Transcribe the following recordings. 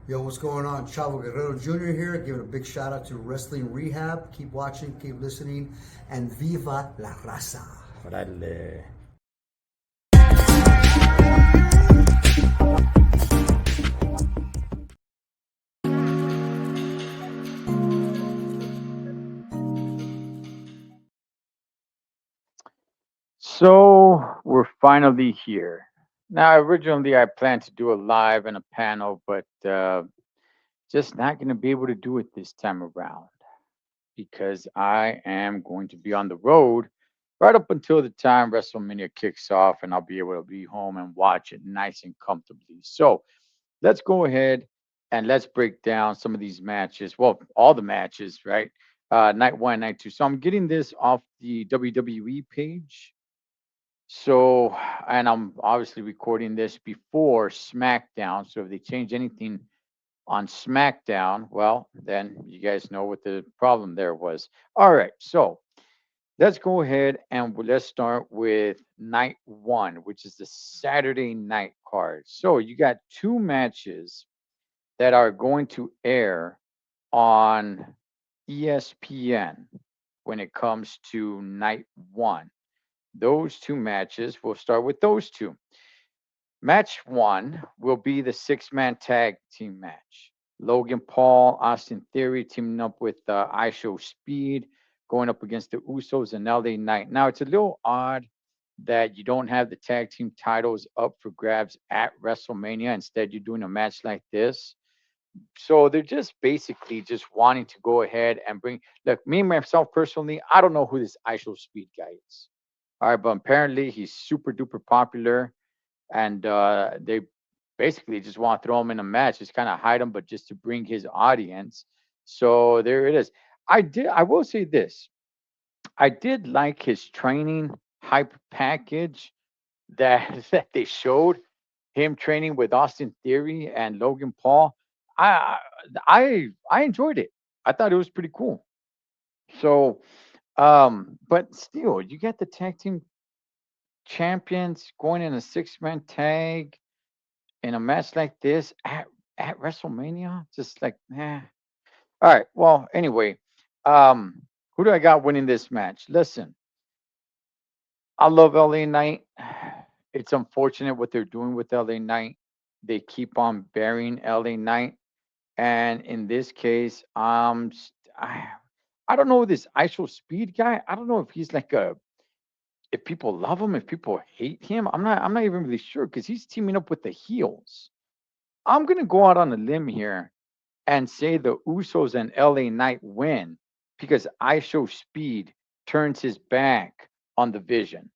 Yo, what's going on? Chavo Guerrero Jr. here, giving a big shout out to Wrestling Rehab. Keep watching, keep listening, and viva la raza. Órale. So we're finally here. Now, originally I planned to do a live and a panel, but just not going to be able to do it this time around because I am going to be on the road right up until the time WrestleMania kicks off, and I'll be able to be home and watch it nice and comfortably. So let's go ahead and let's break down some of these matches. Well, all the matches, right? Night one, night two. So I'm getting this off the WWE page. So, and I'm obviously recording this before SmackDown. So if they change anything on SmackDown, well, then you guys know what the problem there was. All right. So let's go ahead and let's start with night one, which is the Saturday night card. So you got two matches that are going to air on ESPN when it comes to night one. Those two matches, we'll start with those two. Match one will be the six-man tag team match. Logan Paul, Austin Theory teaming up with ISHO Speed, going up against the Usos and LA Knight. Now, it's a little odd that you don't have the tag team titles up for grabs at WrestleMania. Instead, you're doing a match like this. So they're just basically just wanting to go ahead and bring. Look, me myself personally, I don't know who this ISHO Speed guy is. All right, but apparently he's super duper popular, and they basically just want to throw him in a match, just kind of hide him, but just to bring his audience. So there it is. I will say this. I did like his training hype package that that they showed him training with Austin Theory and Logan Paul. I I enjoyed it. I thought it was pretty cool. So, but still, you get the tag team champions going in a six-man tag in a match like this at WrestleMania. Just like, All right. Well, anyway, who do I got winning this match? Listen, I love LA Knight. It's unfortunate what they're doing with LA Knight. They keep on burying LA Knight, and in this case, I don't know this ISO Speed guy. I don't know if he's like a if people love him, if people hate him. I'm not even really sure because he's teaming up with the heels. I'm gonna go out on a limb here and say the Usos and LA Knight win because ISO Speed turns his back on the Vision.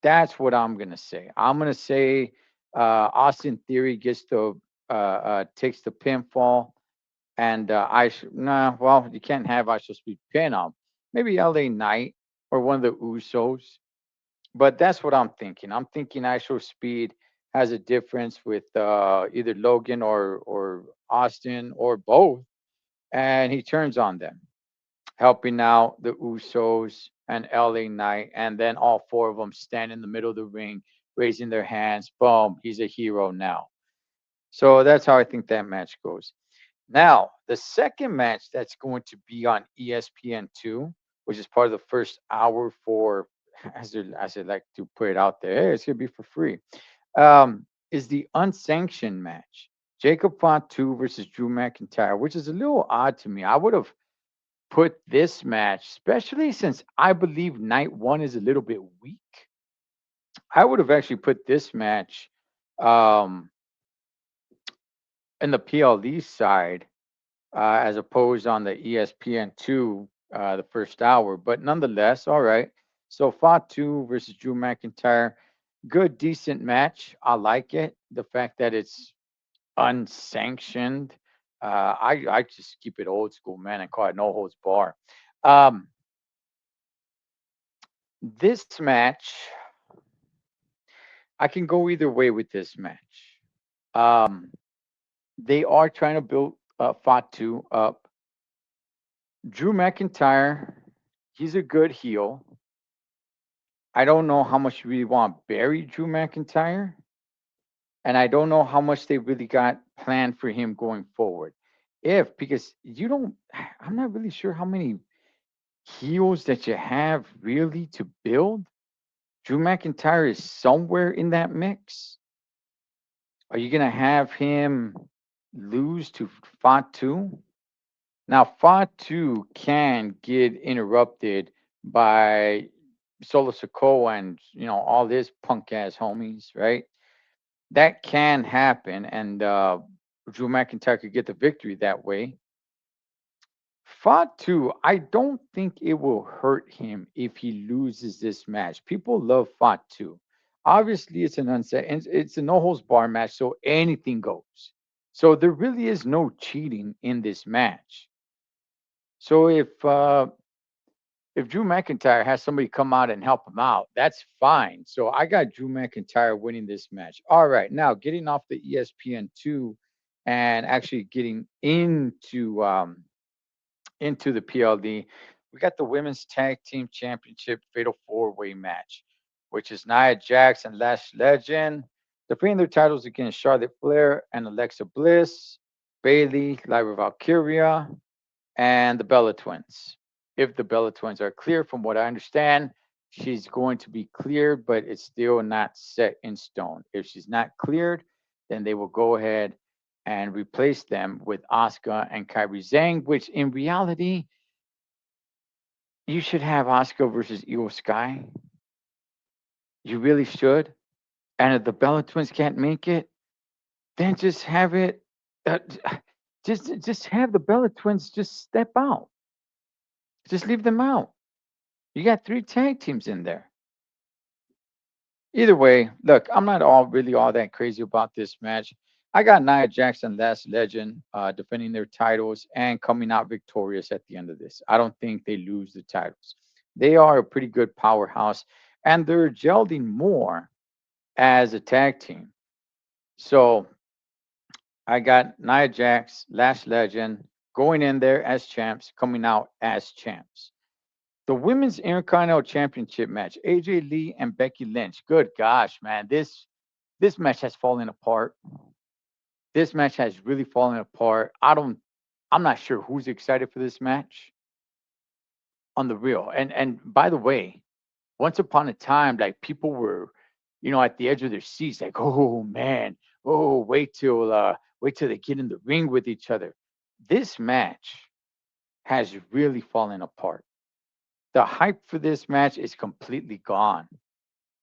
That's what I'm gonna say. I'm gonna say Austin Theory gets the takes the pinfall, and nah. Well, you can't have ISO Speed pin him. Maybe LA Knight or one of the Usos, but that's what I'm thinking. I'm thinking ISO Speed has a difference with either Logan or Austin or both, and he turns on them, helping out the Usos and LA Knight, and then all four of them stand in the middle of the ring, raising their hands. Boom, he's a hero now. So that's how I think that match goes. Now, the second match that's going to be on ESPN2, which is part of the first hour for, as I like to put it out there, hey, it's going to be for free, is the unsanctioned match. Jacob Fatu versus Drew McIntyre, which is a little odd to me. I would have put this match, especially since I believe night one is a little bit weak. I would have actually put this match um, in the PLE side as opposed on the ESPN2 the first hour. But nonetheless, all right. So Fatu versus Drew McIntyre, good, decent match. I like it. The fact that it's unsanctioned. I just keep it old school, man, and call it no holds bar. Um, this match, I can go either way with this match. Um, they are trying to build Fatu up. Drew McIntyre, he's a good heel. I don't know how much you really want to bury Drew McIntyre, and I don't know how much they really got plan for him going forward. If because you don't, I'm not really sure how many heels that you have really to build. Drew McIntyre is somewhere in that mix. Are you gonna have him lose to Fatu? Now Fatu can get interrupted by Solo Sokoa and all his punk ass homies, right? That can happen, and Drew McIntyre could get the victory that way. Fatu, I don't think it will hurt him if he loses this match. People love Fatu. Obviously, it's an unset, it's a no holds bar match, so anything goes. So there really is no cheating in this match. So if Drew McIntyre has somebody come out and help him out, that's fine. So I got Drew McIntyre winning this match. All right, now getting off the ESPN2 and actually getting into the PLD, we got the Women's Tag Team Championship Fatal Four Way match, which is Nia Jax and Lash Legend defending their titles against Charlotte Flair and Alexa Bliss, Bailey, Lyra Valkyria, and the Bella Twins. If the Bella Twins are clear, from what I understand, she's going to be cleared, but it's still not set in stone. If she's not cleared, then they will go ahead and replace them with Asuka and Kairi Zhang, which in reality, you should have Asuka versus Io Sky. You really should. And if the Bella Twins can't make it, then just have it. Uh, just have the Bella Twins just step out. Just leave them out. You got three tag teams in there. Either way, look, I'm not all really all that crazy about this match. I got Nia Jackson, Last Legend, defending their titles and coming out victorious at the end of this. I don't think they lose the titles. They are a pretty good powerhouse, and they're gelding more as a tag team. So I got Nia Jax, Last Legend, going in there as champs, coming out as champs. The women's Intercontinental Championship match, AJ Lee and Becky Lynch. Good gosh, man, this match has fallen apart. This match has really fallen apart. I'm not sure who's excited for this match on the real. And by the way, once upon a time, like people were, at the edge of their seats, like, oh man, oh wait till they get in the ring with each other. This match has really fallen apart. The hype for this match is completely gone.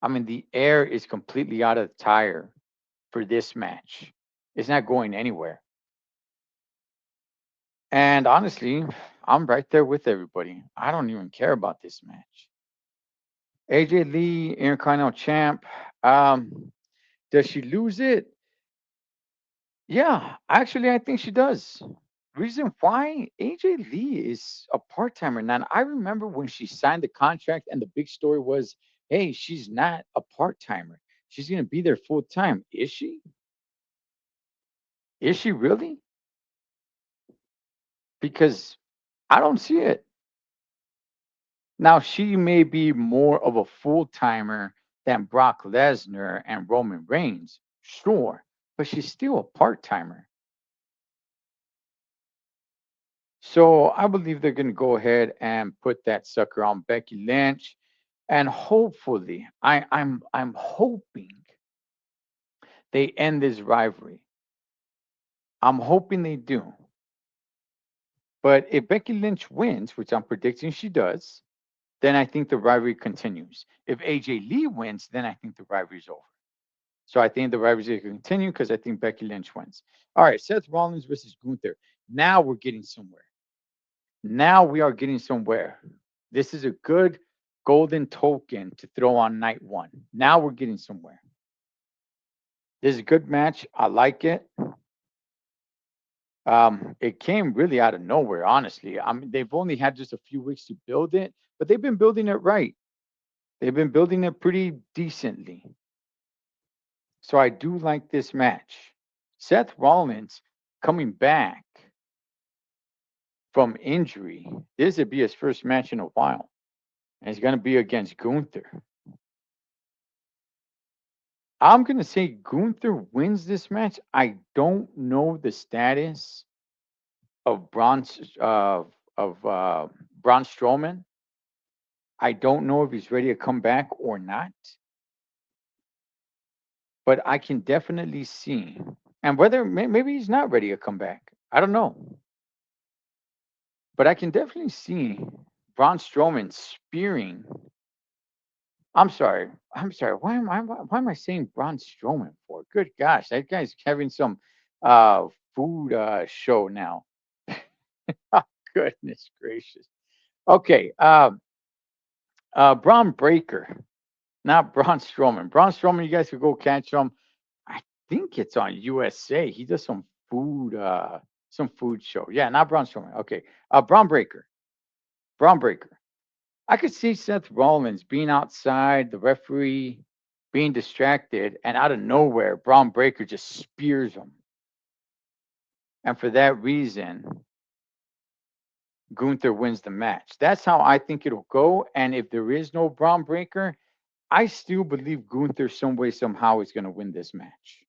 I mean, the air is completely out of the tire for this match. It's not going anywhere. And honestly, I'm right there with everybody. I don't even care about this match. AJ Lee, Intercontinental Champ. Does she lose it? Yeah, actually, I think she does. Reason why AJ Lee is a part timer now. I remember when she signed the contract, and the big story was, hey, she's not a part timer. She's going to be there full time. Is she? Is she really? Because I don't see it. Now, she may be more of a full timer than Brock Lesnar and Roman Reigns, sure, but she's still a part timer. So I believe they're going to go ahead and put that sucker on Becky Lynch, and hopefully, I'm hoping they end this rivalry. I'm hoping they do. But if Becky Lynch wins, which I'm predicting she does, then I think the rivalry continues. If AJ Lee wins, then I think the rivalry's over. So I think the rivalry is going to continue because I think Becky Lynch wins. All right, Seth Rollins versus Gunther. Now we're getting somewhere. Now we are getting somewhere. This is a good golden token to throw on night one. Now we're getting somewhere. This is a good match. I like it. It came really out of nowhere, honestly. I mean, they've only had just a few weeks to build it, but they've been building it right. They've been building it pretty decently. So I do like this match. Seth Rollins coming back from injury. This would be his first match in a while. And it's going to be against Gunther. I'm gonna say Gunther wins this match. I don't know the status of Braun Strowman. I don't know if he's ready to come back or not, but I can definitely see, and whether maybe he's not ready to come back. I don't know, but I can definitely see Braun Strowman spearing. I'm sorry. I'm sorry. Why am I saying Braun Strowman for? Good gosh, that guy's having some uh food show now. Goodness gracious. Okay, Braun Breaker, not Braun Strowman. Braun Strowman, you guys could go catch him. I think it's on USA. He does some food show. Yeah, not Braun Strowman. Okay, Braun Breaker. Braun Breaker. I could see Seth Rollins being outside, the referee being distracted, and out of nowhere, Braun Breaker just spears him. And for that reason, Gunther wins the match. That's how I think it'll go. And if there is no Braun Breaker, I still believe Gunther, some way, somehow, is going to win this match.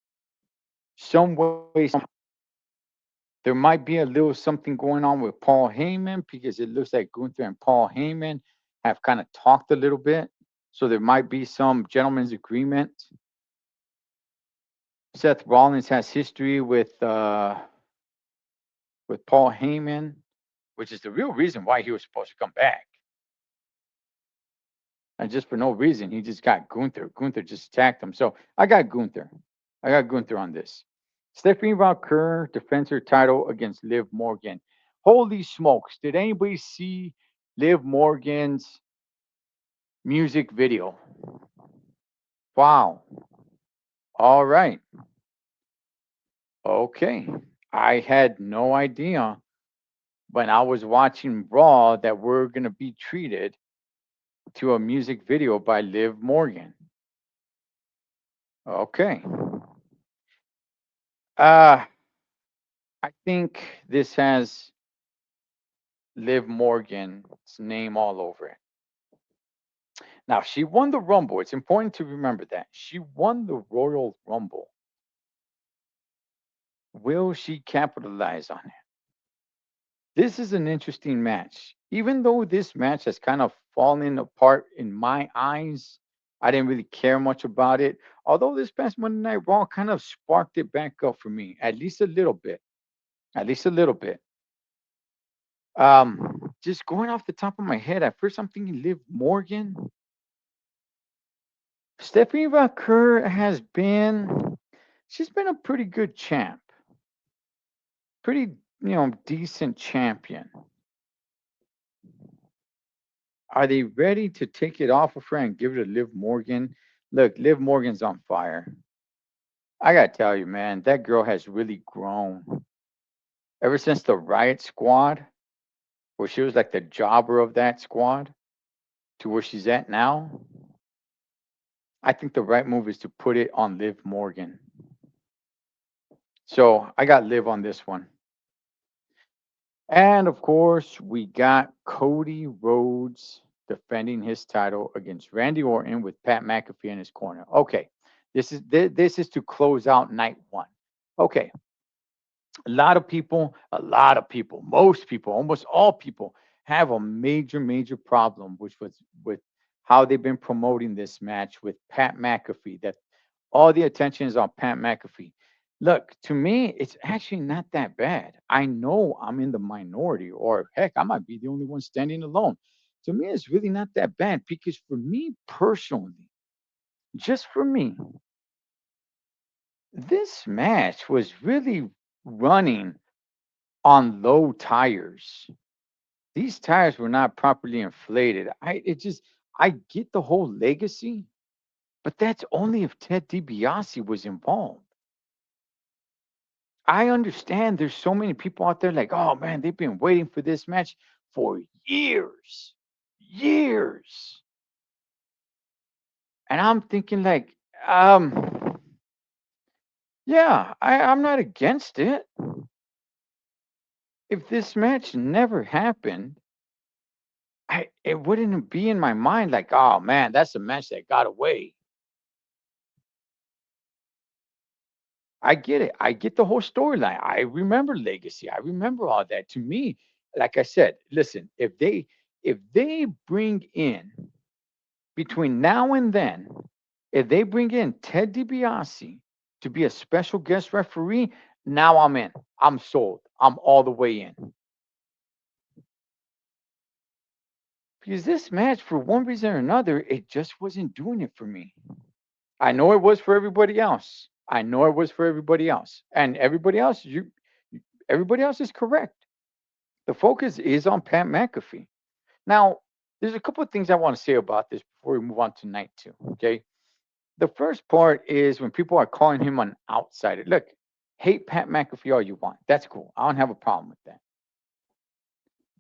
Some way, somehow. There might be a little something going on with Paul Heyman because it looks like Gunther and Paul Heyman have kind of talked a little bit. So there might be some gentleman's agreement. Seth Rollins has history with Paul Heyman, which is the real reason why he was supposed to come back. And just for no reason, he just got Gunther. Gunther just attacked him. So I got Gunther. I got Gunther on this. Stephanie Valkyr defends her title against Liv Morgan. Holy smokes. Did anybody see Liv Morgan's music video? Wow. All right. Okay. I had no idea when I was watching Raw that we're going to be treated to a music video by Liv Morgan. Okay. Uh, I think this has Liv Morgan's name all over it. Now, she won the Rumble. It's important to remember that. She won the Royal Rumble. Will she capitalize on it? This is an interesting match. Even though this match has kind of fallen apart in my eyes, I didn't really care much about it. Although this past Monday Night Raw kind of sparked it back up for me, at least a little bit. At least a little bit. Just going off the top of my head, at first I'm thinking Liv Morgan. Stephanie Valkyr she's been a pretty good champ, pretty, decent champion. Are they ready to take it off of her and give it to Liv Morgan? Look, Liv Morgan's on fire. I gotta tell you, man, that girl has really grown. Ever since the Riot Squad, where she was like the jobber of that squad, to where she's at now, I think the right move is to put it on Liv Morgan. So I got Liv on this one. And of course, we got Cody Rhodes defending his title against Randy Orton with Pat McAfee in his corner. Okay, this is to close out night one. Okay, a lot of people, most people, almost all people have a major, major problem, which was with how they've been promoting this match with Pat McAfee. That all the attention is on Pat McAfee. Look, to me, it's actually not that bad. I know I'm in the minority, or heck, I might be the only one standing alone. To me, it's really not that bad because for me personally, just for me, this match was really running on low tires. These tires were not properly inflated. I get the whole legacy, but that's only if Ted DiBiase was involved. I understand there's so many people out there like, oh man, they've been waiting for this match for years, years. And I'm thinking like, yeah, I'm not against it. If this match never happened, it wouldn't be in my mind like, oh man, that's a match that got away. I get it. I get the whole storyline. I remember Legacy. I remember all that. To me, like I said, listen, if they bring in between now and then, if they bring in Ted DiBiase to be a special guest referee, now I'm in. I'm sold. I'm all the way in. Because this match, for one reason or another, it just wasn't doing it for me. I know it was for everybody else. I know it was for everybody else. And everybody else is correct. The focus is on Pat McAfee. Now, there's a couple of things I want to say about this before we move on to night two. Okay. The first part is when people are calling him an outsider. Look, hate Pat McAfee all you want. That's cool. I don't have a problem with that.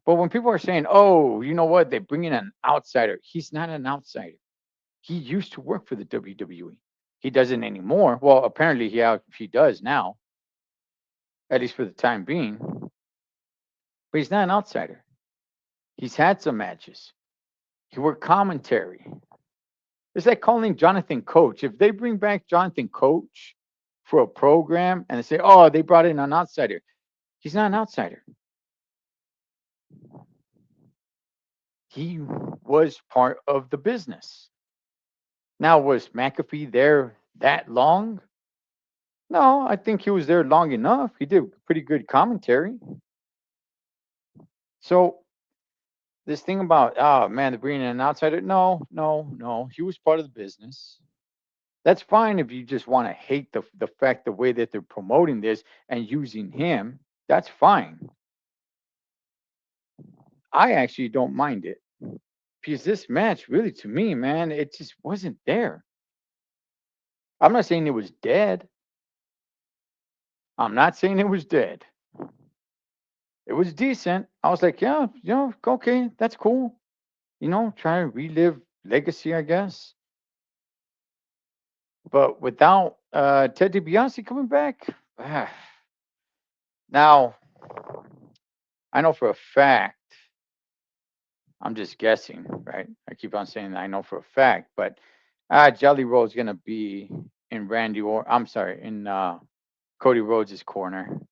But when people are saying, oh, you know what? They bring in an outsider. He's not an outsider. He used to work for the WWE. He doesn't anymore. Well, apparently he does now, at least for the time being. But he's not an outsider. He's had some matches. He worked commentary. It's like calling Jonathan Coach. If they bring back Jonathan Coach for a program and they say, oh, they brought in an outsider, he's not an outsider. He was part of the business. Now, was McAfee there that long? No, I think he was there long enough. He did pretty good commentary. So, this thing about, oh man, they're bringing in an outsider. No, no, no. He was part of the business. That's fine if you just want to hate the fact the way that they're promoting this and using him. That's fine. I actually don't mind it because this match, really, to me, man, it just wasn't there. I'm not saying it was dead. I'm not saying it was dead. It was decent. I was like, yeah, okay, that's cool. Try to relive legacy, I guess. But without Ted DiBiase coming back, now I know for a fact. I'm just guessing, right? I keep on saying that I know for a fact, but Jelly Roll's gonna be in I'm sorry, in Cody Rhodes' corner,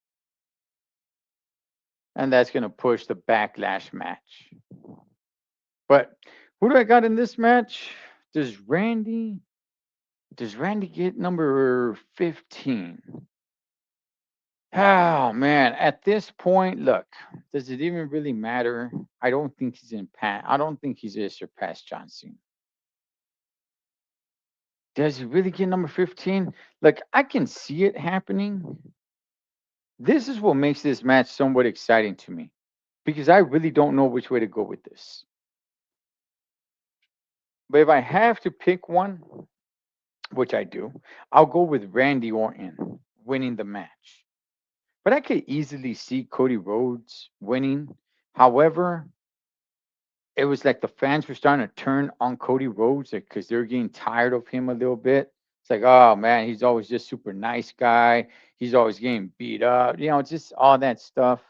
and that's gonna push the backlash match. But who do I got in this match? Does Randy? Does Randy get number 15? Oh man, at this point, look, does it even really matter? I don't think he's in Pat. I don't think he's gonna surpass John Cena. Does he really get number 15? Like, I can see it happening. This is what makes this match somewhat exciting to me because I really don't know which way to go with this. But if I have to pick one, which I do, I'll go with Randy Orton winning the match. But I could easily see Cody Rhodes winning. However, it was like the fans were starting to turn on Cody Rhodes because they're getting tired of him a little bit. It's like, oh man, he's always just super nice guy. He's always getting beat up. It's just all that stuff.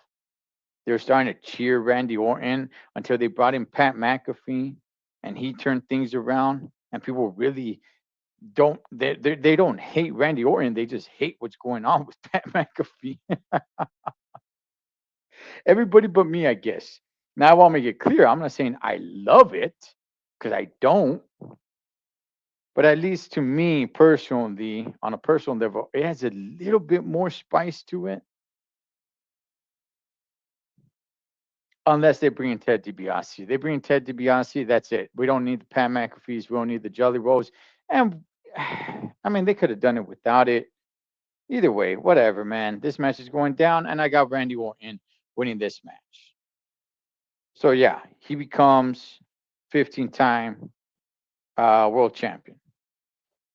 They were starting to cheer Randy Orton until they brought in Pat McAfee, and he turned things around. And people really they don't hate Randy Orton. They just hate what's going on with Pat McAfee. Everybody but me, I guess. Now I want to make it clear. I'm not saying I love it because I don't. But at least to me personally, on a personal level, it has a little bit more spice to it. Unless they bring in Ted DiBiase. They bring in Ted DiBiase, that's it. We don't need the Pat McAfees. We don't need the Jelly Rolls. And I mean, they could have done it without it. Either way, whatever, man. This match is going down, and I got Randy Orton winning this match. So yeah, he becomes 15-time world champion.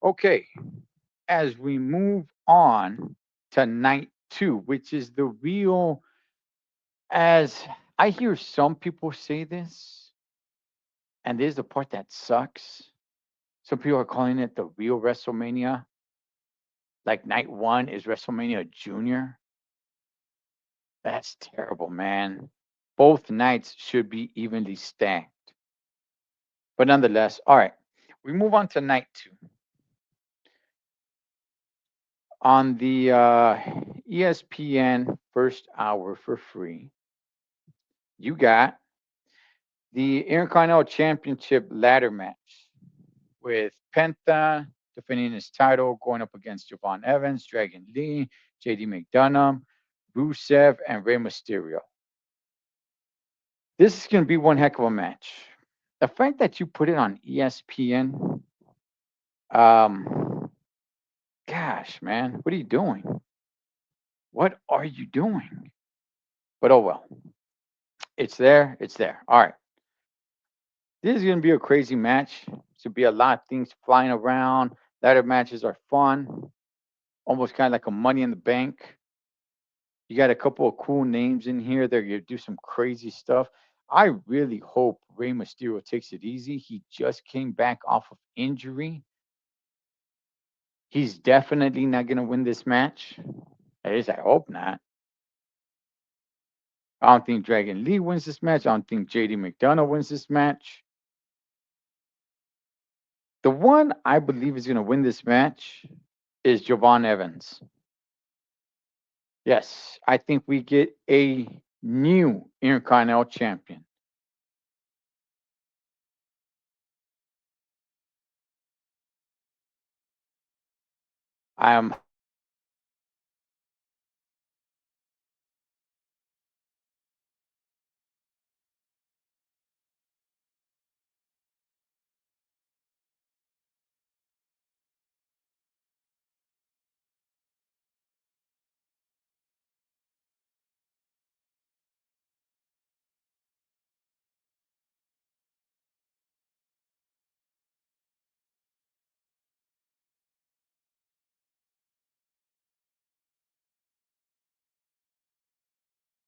Okay, as we move on to night two, which is the real, as I hear some people say this, and this is the part that sucks. Some people are calling it the real WrestleMania. Like night one is WrestleMania Junior. That's terrible, man. Both nights should be evenly stacked. But nonetheless, all right, we move on to night two. On the ESPN first hour for free, you got the Intercontinental Championship ladder match with Penta defending his title, going up against Javon Evans, Dragon Lee, JD McDonough, Rusev, and Rey Mysterio. This is going to be one heck of a match. The fact that you put it on ESPN, um, gosh, man, what are you doing? What are you doing? But oh well, it's there. It's there. All right. This is going to be a crazy match. Should be a lot of things flying around. Ladder matches are fun, almost kind of like a Money in the Bank. You got a couple of cool names in here. They're going to do some crazy stuff. I really hope Rey Mysterio takes it easy. He just came back off of injury. He's definitely not going to win this match. At least I hope not. I don't think Dragon Lee wins this match. I don't think JD McDonough wins this match. The one I believe is going to win this match is Javon Evans. Yes, I think we get a new Intercontinental champion. I am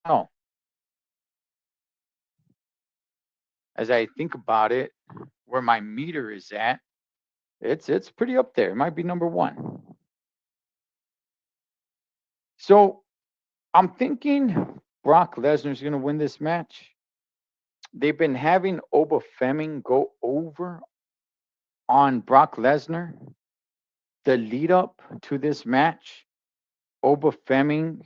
no. As I think about it, where my meter is at, it's pretty up there. It might be number one. So I'm thinking Brock Lesnar's going to win this match. They've been having Oba Fleming go over on Brock Lesnar. The lead up to this match, Oba Fleming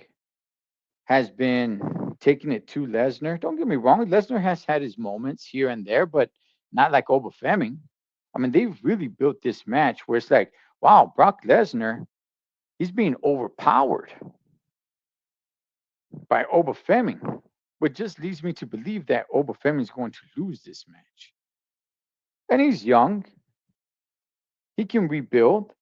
has been taking it to Lesnar. Don't get me wrong, Lesnar has had his moments here and there, but not like Oba Fleming. I mean, they've really built this match where it's like, wow, Brock Lesnar, he's being overpowered by Oba Fleming, which just leads me to believe that Oba Fleming is going to lose this match. And he's young, he can rebuild.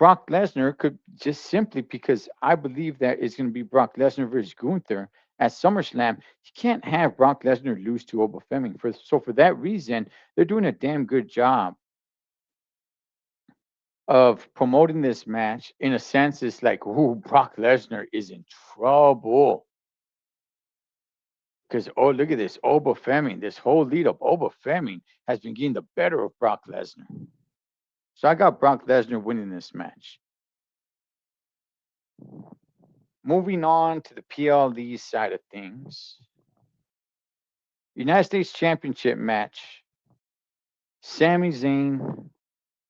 Brock Lesnar could just simply because I believe that it's going to be Brock Lesnar versus Gunther at SummerSlam. You can't have Brock Lesnar lose to Oba Fleming. So for that reason, they're doing a damn good job of promoting this match. In a sense, it's like, ooh, Brock Lesnar is in trouble. Because oh, look at this, Oba Fleming. This whole lead up, Oba Fleming has been getting the better of Brock Lesnar. So I got Brock Lesnar winning this match. Moving on to the PLE side of things, United States Championship match. Sami Zayn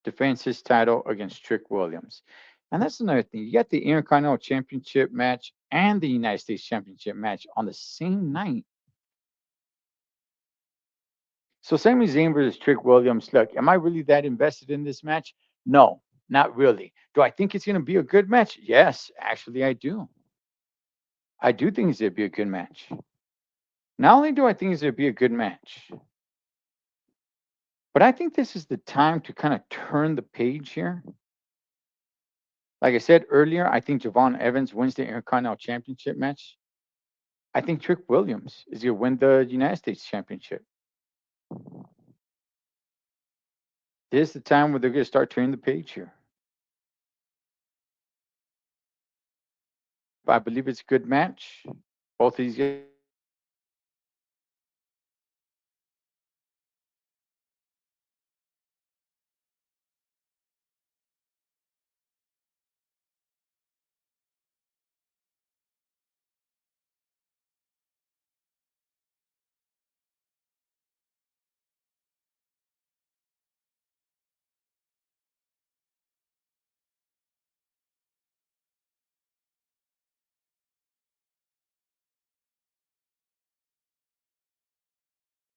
defends his title against Trick Williams. And that's another thing. You got the Intercontinental Championship match and the United States Championship match on the same night. So Sami Zayn versus Trick Williams. Look, am I really that invested in this match? No, not really. Do I think it's going to be a good match? Yes, actually, I do. I do think it's going to be a good match. Not only do I think it's going to be a good match, but I think this is the time to kind of turn the page here. Like I said earlier, I think Javon Evans wins the Intercontinental Championship match. I think Trick Williams is going to win the United States Championship. This is the time where they're going to start turning the page here. I believe it's a good match. Both of these guys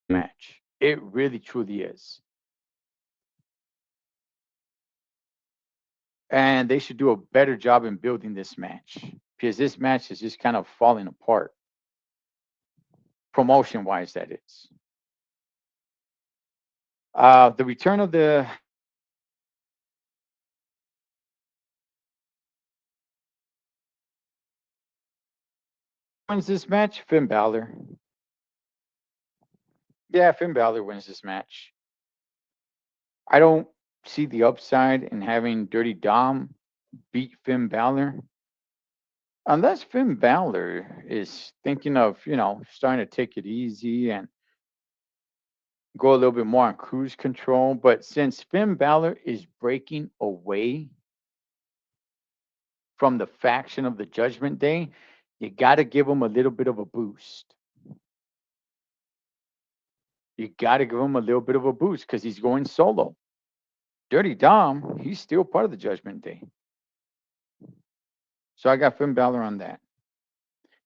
match. It really truly is. And they should do a better job in building this match because this match is just kind of falling apart, promotion wise, that is. The return of the wins this match, Finn Balor. Yeah, Finn Balor wins this match. I don't see the upside in having Dirty Dom beat Finn Balor unless Finn Balor is thinking of, starting to take it easy and go a little bit more on cruise control. But since Finn Balor is breaking away from the faction of the Judgment Day, you got to give him a little bit of a boost. You got to give him a little bit of a boost because he's going solo. Dirty Dom, he's still part of the Judgment Day. So I got Finn Balor on that.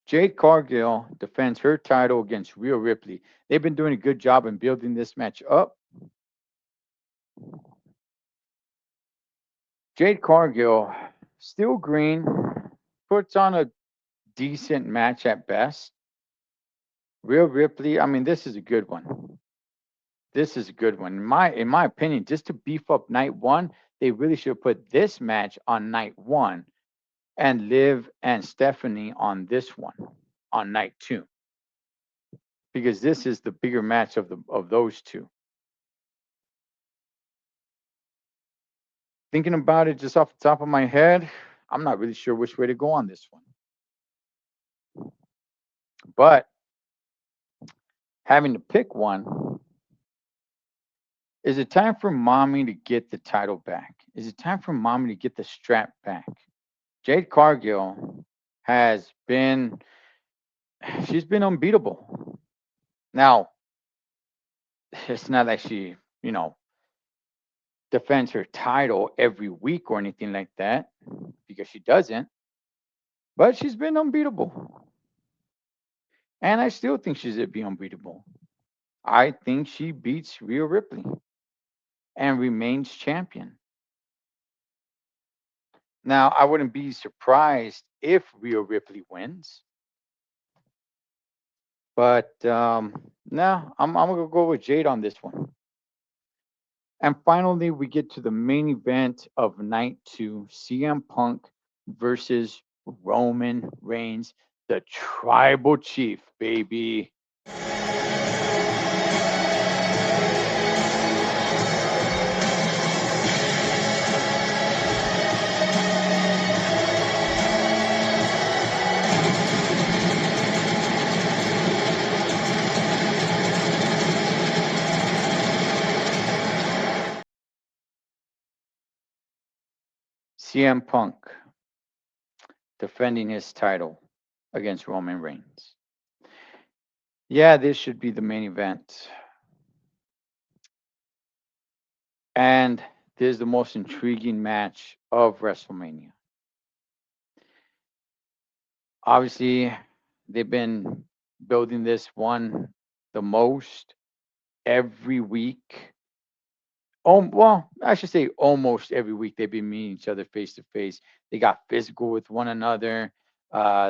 Jade Cargill defends her title against Rhea Ripley. They've been doing a good job in building this match up. Jade Cargill, still green, puts on a decent match at best. Rhea Ripley, I mean, this is a good one. This is a good one. In my opinion, just to beef up night one, they really should put this match on night one and Liv and Stephanie on this one on night two. Because this is the bigger match of those two. Thinking about it just off the top of my head, I'm not really sure which way to go on this one. But having to pick one, is it time for mommy to get the title back? Is it time for mommy to get the strap back? Jade Cargill has been, she's been unbeatable. Now, it's not like she, defends her title every week or anything like that, because she doesn't, but she's been unbeatable. And I still think she's be unbeatable. I think she beats Rhea Ripley and remains champion. Now, I wouldn't be surprised if Rhea Ripley wins, but no, I'm going to go with Jade on this one. And finally, we get to the main event of night two, CM Punk versus Roman Reigns, the tribal chief, baby. CM Punk defending his title against Roman Reigns. Yeah, this should be the main event. And this is the most intriguing match of WrestleMania. Obviously, they've been building this one the most every week. Oh, well, I should say almost every week they've been meeting each other face to face. They got physical with one another.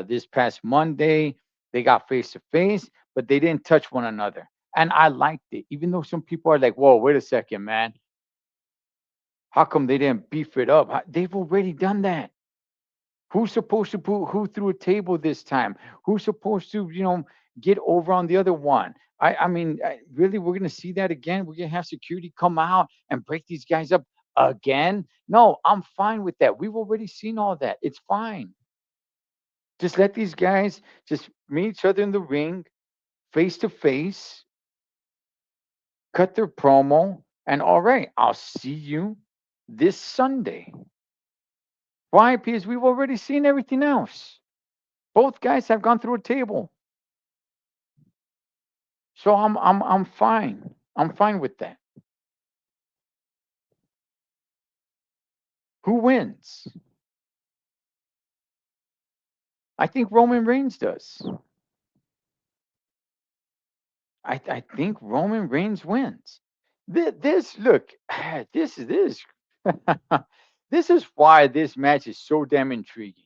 This past Monday, they got face to face, but they didn't touch one another. And I liked it, even though some people are like, whoa, wait a second, man. How come they didn't beef it up? They've already done that. Who's supposed to put who through a table this time? Who's supposed to, get over on the other one? Really, we're gonna see that again. We're gonna have security come out and break these guys up again. No, I'm fine with that. We've already seen all that. It's fine. Just let these guys just meet each other in the ring, face to face, cut their promo, and all right, I'll see you this Sunday. Why? Because we've already seen everything else. Both guys have gone through a table. So I'm fine. I'm fine with that. Who wins? I think Roman Reigns does. I think Roman Reigns wins. This look, this this is why this match is so damn intriguing.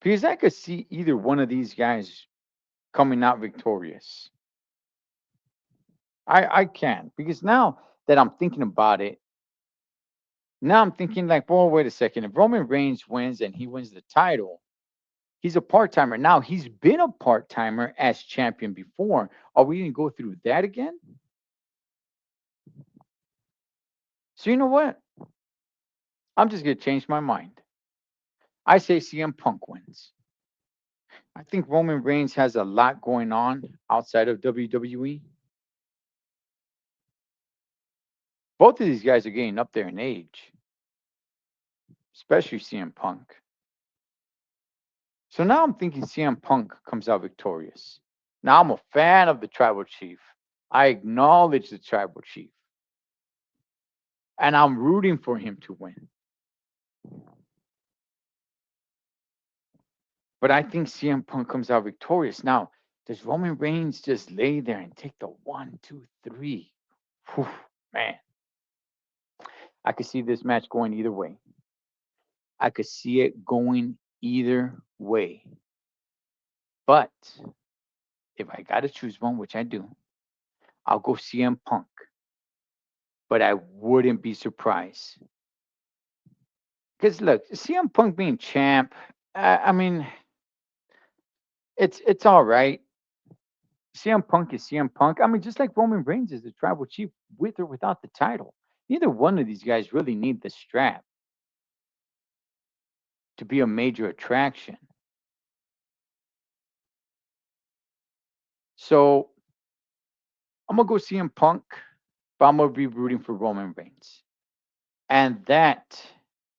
Because I could see either one of these guys coming out victorious. I can because now that I'm thinking about it, now I'm thinking like, well, wait a second. If Roman Reigns wins and he wins the title, he's a part timer. Now he's been a part timer as champion before. Are we going to go through that again? So you know what? I'm just going to change my mind. I say CM Punk wins. I think Roman Reigns has a lot going on outside of WWE. Both of these guys are getting up there in age, especially CM Punk. So now I'm thinking CM Punk comes out victorious. Now I'm a fan of the tribal chief. I acknowledge the tribal chief. And I'm rooting for him to win. But I think CM Punk comes out victorious. Now, does Roman Reigns just lay there and take the 1, 2, 3? Whew, man. I could see this match going either way. I could see it going either way. But if I got to choose one, which I do, I'll go CM Punk. But I wouldn't be surprised. Because look, CM Punk being champ, I mean, it's all right. CM Punk is CM Punk. I mean, just like Roman Reigns is the tribal chief with or without the title. Neither one of these guys really need the strap to be a major attraction. So I'm gonna go CM Punk, but I'm gonna be rooting for Roman Reigns. And that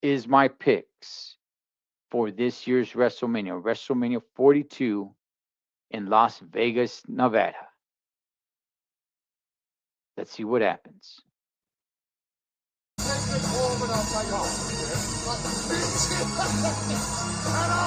is my picks for this year's WrestleMania, WrestleMania 42 in Las Vegas, Nevada. Let's see what happens. And